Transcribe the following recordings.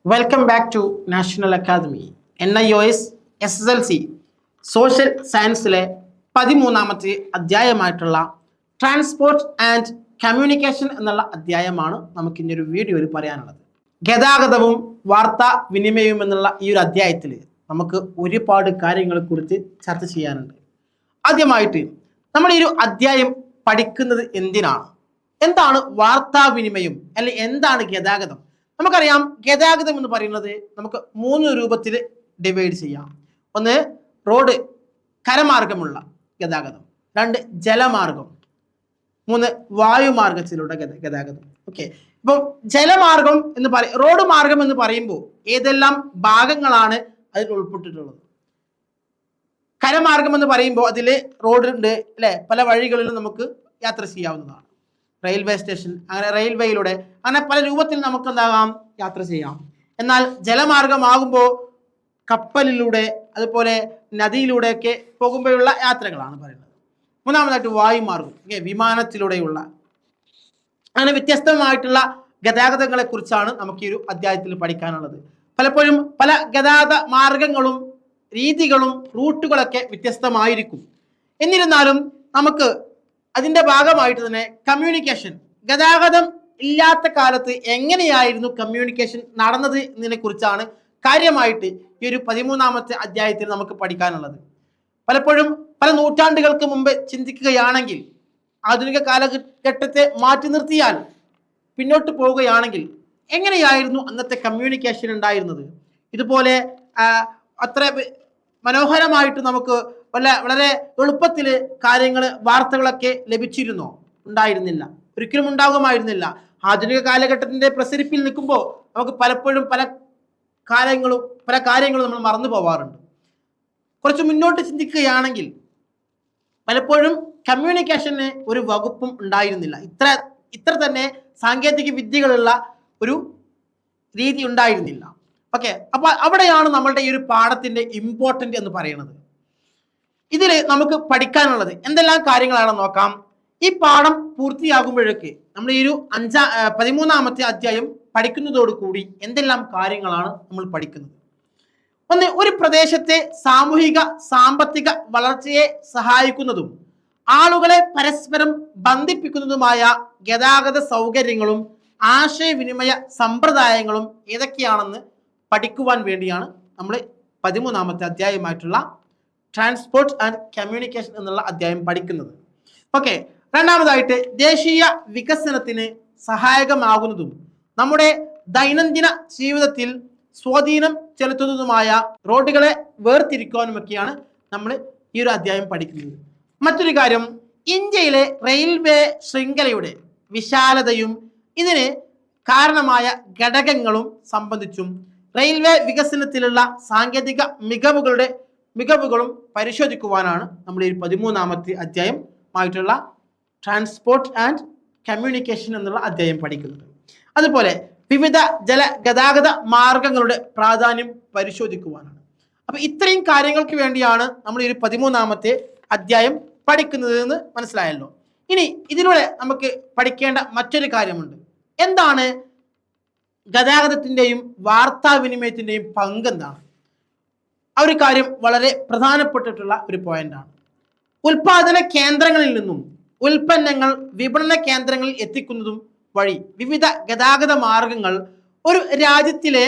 Welcome back to national academy. NIOS SSLC social സയൻസിലെ 13ാമത്തെ അധ്യായമായിട്ടുള്ള ട്രാൻസ്പോർട്ട് ആൻഡ് കമ്മ്യൂണിക്കേഷൻ എന്നുള്ള അധ്യായമാണ് നമുക്ക് ഇന്നൊരു വീഡിയോയിൽ പറയാനുള്ളത്. ഗതാഗതവും വാർത്താ വിനിമയവും എന്നുള്ള ഈ ഒരു അധ്യായത്തിൽ നമുക്ക് ഒരുപാട് കാര്യങ്ങളെക്കുറിച്ച് ചർച്ച ചെയ്യാനുണ്ട്. ആദ്യമായിട്ട് നമ്മൾ ഈ ഒരു അധ്യായം പഠിക്കുന്നത് എന്തിനാണ്? എന്താണ് വാർത്താവിനിമയം അല്ലെങ്കിൽ എന്താണ് ഗതാഗതം? നമുക്കറിയാം, ഗതാഗതം എന്ന് പറയുന്നത് നമുക്ക് 3 രൂപത്തിൽ ഡിവൈഡ് ചെയ്യാം. ഒന്ന് റോഡ്, കരമാർഗമുള്ള ഗതാഗതം. 2 ജലമാർഗം. 3 വായുമാർഗത്തിലൂടെ ഗതാഗതം. ഓക്കെ, ഇപ്പം ജലമാർഗം എന്ന് റോഡ് മാർഗം എന്ന് പറയുമ്പോൾ ഏതെല്ലാം ഭാഗങ്ങളാണ് അതിൽ ഉൾപ്പെട്ടിട്ടുള്ളത്? കരമാർഗം എന്ന് പറയുമ്പോൾ അതിൽ റോഡ് ഉണ്ട് അല്ലെ, പല വഴികളിലും നമുക്ക് യാത്ര ചെയ്യാവുന്നതാണ്. റെയിൽവേ സ്റ്റേഷൻ, അങ്ങനെ റെയിൽവേയിലൂടെ, അങ്ങനെ പല രൂപത്തിൽ നമുക്ക് എന്താകാം, യാത്ര ചെയ്യാം. എന്നാൽ ജലമാർഗമാകുമ്പോൾ കപ്പലിലൂടെ അതുപോലെ നദിയിലൂടെയൊക്കെ പോകുമ്പോഴുള്ള യാത്രകളാണ് പറയുന്നത്. മൂന്നാമതായിട്ട് വായുമാർഗം, വിമാനത്തിലൂടെയുള്ള, അങ്ങനെ വ്യത്യസ്തമായിട്ടുള്ള ഗതാഗതങ്ങളെ കുറിച്ചാണ് നമുക്ക് ഈ ഒരു അധ്യായത്തിൽ പഠിക്കാനുള്ളത്. പലപ്പോഴും പല ഗതാഗത മാർഗങ്ങളും രീതികളും റൂട്ടുകളൊക്കെ വ്യത്യസ്തമായിരിക്കും. എന്നിരുന്നാലും നമുക്ക് അതിൻ്റെ ഭാഗമായിട്ട് തന്നെ കമ്മ്യൂണിക്കേഷൻ, ഗതാഗതം ഇല്ലാത്ത കാലത്ത് എങ്ങനെയായിരുന്നു കമ്മ്യൂണിക്കേഷൻ നടന്നത് എന്നതിനെ കുറിച്ചാണ് കാര്യമായിട്ട് ഈ ഒരു 13ാമത്തെ അധ്യായത്തിൽ നമുക്ക് പഠിക്കാനുള്ളത്. പലപ്പോഴും പല നൂറ്റാണ്ടുകൾക്ക് മുമ്പ് ചിന്തിക്കുകയാണെങ്കിൽ, ആധുനിക കാലഘട്ടത്തെ മാറ്റി നിർത്തിയാൽ പിന്നോട്ട് പോവുകയാണെങ്കിൽ എങ്ങനെയായിരുന്നു അന്നത്തെ കമ്മ്യൂണിക്കേഷൻ ഉണ്ടായിരുന്നത്? ഇതുപോലെ അത്ര മനോഹരമായിട്ട് നമുക്ക് വളരെ എളുപ്പത്തിൽ കാര്യങ്ങൾ, വാർത്തകളൊക്കെ ലഭിച്ചിരുന്നോ? ഉണ്ടായിരുന്നില്ല, ഒരിക്കലും ഉണ്ടാകുമായിരുന്നില്ല. ആധുനിക കാലഘട്ടത്തിന്റെ പ്രസരിപ്പിൽ നിൽക്കുമ്പോൾ നമുക്ക് പലപ്പോഴും പല കാര്യങ്ങളും നമ്മൾ മറന്നു പോവാറുണ്ട്. കുറച്ച് മുന്നോട്ട് ചിന്തിക്കുകയാണെങ്കിൽ പലപ്പോഴും കമ്മ്യൂണിക്കേഷന് ഒരു വകുപ്പും ഉണ്ടായിരുന്നില്ല. ഇത്ര തന്നെ സാങ്കേതിക വിദ്യകളുള്ള ഒരു രീതി ഉണ്ടായിരുന്നില്ല. ഓക്കെ, അപ്പൊ അവിടെയാണ് നമ്മളുടെ ഈ ഒരു പാഠത്തിന്റെ ഇമ്പോർട്ടൻ്റ് എന്ന് പറയുന്നത്. ഇതിൽ നമുക്ക് പഠിക്കാനുള്ളത് എന്തെല്ലാം കാര്യങ്ങളാണെന്ന് നോക്കാം. ഈ പാഠം പൂർത്തിയാകുമ്പോഴേക്ക് നമ്മൾ ഈ ഒരു 13ാമത്തെ അധ്യായം പഠിക്കുന്നതോടുകൂടി എന്തെല്ലാം കാര്യങ്ങളാണ് നമ്മൾ പഠിക്കുന്നത്? ഒന്ന്, ഒരു പ്രദേശത്തെ സാമൂഹിക സാമ്പത്തിക വളർച്ചയെ സഹായിക്കുന്നതും ആളുകളെ പരസ്പരം ബന്ധിപ്പിക്കുന്നതുമായ ഗതാഗത സൗകര്യങ്ങളും ആശയവിനിമയ സമ്പ്രദായങ്ങളും ഏതൊക്കെയാണെന്ന് പഠിക്കുവാൻ വേണ്ടിയാണ് നമ്മൾ 13ാമത്തെ അധ്യായമായിട്ടുള്ള ട്രാൻസ്പോർട്ട് ആൻഡ് കമ്മ്യൂണിക്കേഷൻ എന്നുള്ള അധ്യായം പഠിക്കുന്നത്. ഓക്കെ, രണ്ടാമതായിട്ട് ദേശീയ വികസനത്തിന് സഹായകമാകുന്നതും നമ്മുടെ ദൈനംദിന ജീവിതത്തിൽ സ്വാധീനം ചെലുത്തുന്നതുമായ റോഡുകളെ വേർതിരിക്കുവാനുമൊക്കെയാണ് നമ്മൾ ഈ ഒരു അധ്യായം പഠിക്കുന്നത്. മറ്റൊരു കാര്യം, ഇന്ത്യയിലെ റെയിൽവേ ശൃംഖലയുടെ വിശാലതയും ഇതിന് കാരണമായ ഘടകങ്ങളും സംബന്ധിച്ചും റെയിൽവേ വികസനത്തിലുള്ള സാങ്കേതിക മികവുകളും പരിശോധിക്കുവാനാണ് നമ്മൾ ഈ 13ാമത്തെ അധ്യായം ആയിട്ടുള്ള ട്രാൻസ്പോർട്ട് ആൻഡ് കമ്മ്യൂണിക്കേഷൻ എന്നുള്ള അധ്യായം പഠിക്കുന്നത്. അതുപോലെ വിവിധ ഗതാഗത മാർഗങ്ങളുടെ പ്രാധാന്യം പരിശോധിക്കുവാനാണ്. അപ്പൊ ഇത്രയും കാര്യങ്ങൾക്ക് വേണ്ടിയാണ് നമ്മൾ ഈ 13ാമത്തെ അധ്യായം പഠിക്കുന്നത് എന്ന് മനസ്സിലായല്ലോ. ഇനി ഇതിലൂടെ നമുക്ക് പഠിക്കേണ്ട മറ്റൊരു കാര്യമുണ്ട്. എന്താണ് ഗതാഗതത്തിൻ്റെയും വാർത്താവിനിമയത്തിൻ്റെയും പങ്കെന്താണ്? ആ ഒരു കാര്യം വളരെ പ്രധാനപ്പെട്ടിട്ടുള്ള ഒരു പോയിന്റാണ്. ഉൽപാദന കേന്ദ്രങ്ങളിൽ നിന്നും ഉൽപ്പന്നങ്ങൾ വിപണന കേന്ദ്രങ്ങളിൽ എത്തിക്കുന്നതും വഴി വിവിധ ഗതാഗത മാർഗങ്ങൾ ഒരു രാജ്യത്തിലെ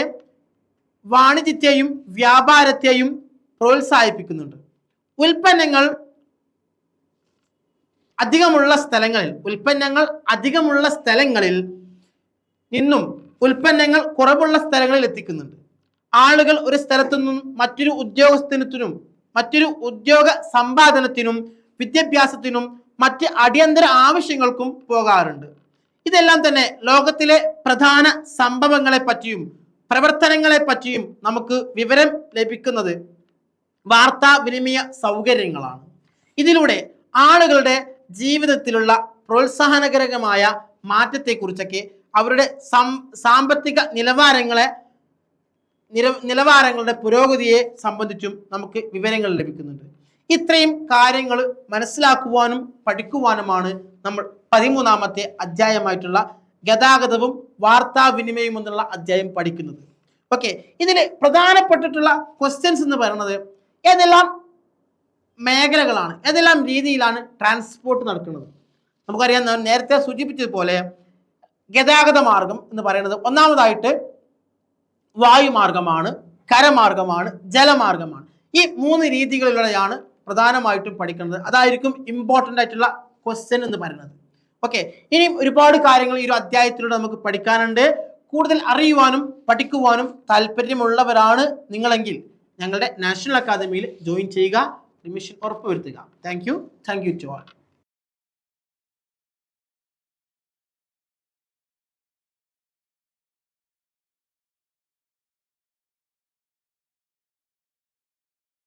വാണിജ്യത്തെയും വ്യാപാരത്തെയും പ്രോത്സാഹിപ്പിക്കുന്നുണ്ട്. ഉൽപ്പന്നങ്ങൾ അധികമുള്ള സ്ഥലങ്ങളിൽ നിന്നും ഉൽപ്പന്നങ്ങൾ കുറവുള്ള സ്ഥലങ്ങളിൽ എത്തിക്കുന്നുണ്ട്. ആളുകൾ ഒരു സ്ഥലത്തു നിന്നും മറ്റൊരു ഉദ്യോഗ സമ്പാദനത്തിനും വിദ്യാഭ്യാസത്തിനും മറ്റ് അടിയന്തര ആവശ്യങ്ങൾക്കും പോകാറുണ്ട്. ഇതെല്ലാം തന്നെ ലോകത്തിലെ പ്രധാന സംഭവങ്ങളെ പറ്റിയും പ്രവർത്തനങ്ങളെ പറ്റിയും നമുക്ക് വിവരം ലഭിക്കുന്നത് വാർത്താവിനിമയ സൗകര്യങ്ങളാണ്. ഇതിലൂടെ ആളുകളുടെ ജീവിതത്തിലുള്ള പ്രോത്സാഹനകരമായ മാറ്റത്തെക്കുറിച്ചൊക്കെ അവരുടെ സാമ്പത്തിക നിലവാരങ്ങളുടെ പുരോഗതിയെ സംബന്ധിച്ചും നമുക്ക് വിവരങ്ങൾ ലഭിക്കുന്നുണ്ട്. ഇത്രയും കാര്യങ്ങൾ മനസ്സിലാക്കുവാനും പഠിക്കുവാനുമാണ് നമ്മൾ 13ാമത്തെ അധ്യായമായിട്ടുള്ള ഗതാഗതവും വാർത്താവിനിമയവും എന്നുള്ള അധ്യായം പഠിക്കുന്നത്. ഓക്കെ, ഇതിൽ പ്രധാനപ്പെട്ടിട്ടുള്ള ക്വസ്റ്റ്യൻസ് എന്ന് പറയുന്നത് ഏതെല്ലാം മേഖലകളാണ്, ഏതെല്ലാം രീതിയിലാണ് ട്രാൻസ്പോർട്ട് നടക്കുന്നത്. നമുക്കറിയാം, നേരത്തെ സൂചിപ്പിച്ചതുപോലെ ഗതാഗത മാർഗം എന്ന് പറയുന്നത് ഒന്നാമതായിട്ട് വായുമാർഗമാണ്, കരമാർഗമാണ്, ജലമാർഗമാണ്. ഈ 3 രീതികളിലൂടെയാണ് പ്രധാനമായിട്ടും പഠിക്കുന്നത്. അതായിരിക്കും ഇമ്പോർട്ടൻ്റ് ആയിട്ടുള്ള ക്വസ്റ്റ്യൻ എന്ന് പറയുന്നത്. ഓക്കെ, ഇനിയും ഒരുപാട് കാര്യങ്ങൾ ഈ ഒരു അധ്യായത്തിലൂടെ നമുക്ക് പഠിക്കാനുണ്ട്. കൂടുതൽ അറിയുവാനും പഠിക്കുവാനും താല്പര്യമുള്ളവരാണ് നിങ്ങളെങ്കിൽ ഞങ്ങളുടെ നാഷണൽ അക്കാദമിയിൽ ജോയിൻ ചെയ്യുക, അഡ്മിഷൻ ഉറപ്പുവരുത്തുക. Thank you to all.